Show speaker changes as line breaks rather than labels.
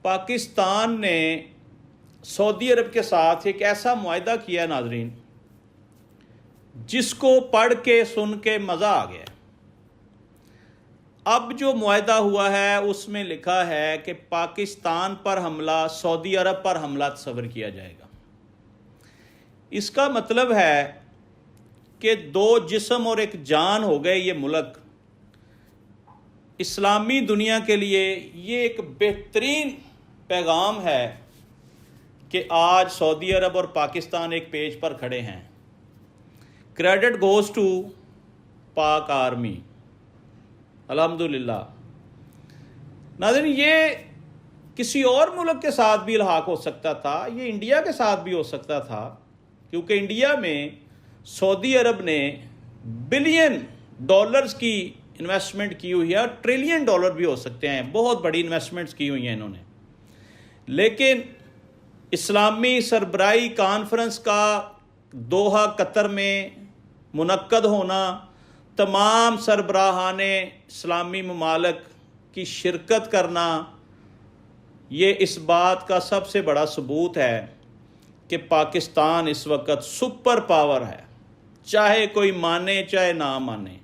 پاکستان نے سعودی عرب کے ساتھ ایک ایسا معاہدہ کیا ناظرین جس کو پڑھ کے سن کے مزہ آ گیا۔ اب جو معاہدہ ہوا ہے اس میں لکھا ہے کہ پاکستان پر حملہ، سعودی عرب پر حملہ تصور کیا جائے گا۔ اس کا مطلب ہے کہ دو جسم اور ایک جان ہو گئے یہ ملک۔ اسلامی دنیا کے لیے یہ ایک بہترین پیغام ہے کہ آج سعودی عرب اور پاکستان ایک پیج پر کھڑے ہیں۔ کریڈٹ گوز ٹو پاک آرمی، الحمدللہ۔ ناظرین، یہ کسی اور ملک کے ساتھ بھی الحاق ہو سکتا تھا، یہ انڈیا کے ساتھ بھی ہو سکتا تھا، کیونکہ انڈیا میں سعودی عرب نے بلین ڈالرز کی انویسٹمنٹ کی ہوئی ہے، اور ٹریلین ڈالر بھی ہو سکتے ہیں، بہت بڑی انویسٹمنٹس کی ہوئی ہیں انہوں نے۔ لیکن اسلامی سربراہی کانفرنس کا دوحہ قطر میں منعقد ہونا، تمام سربراہان اسلامی ممالک کی شرکت کرنا، یہ اس بات کا سب سے بڑا ثبوت ہے کہ پاکستان اس وقت سپر پاور ہے، چاہے کوئی مانے چاہے نہ مانے۔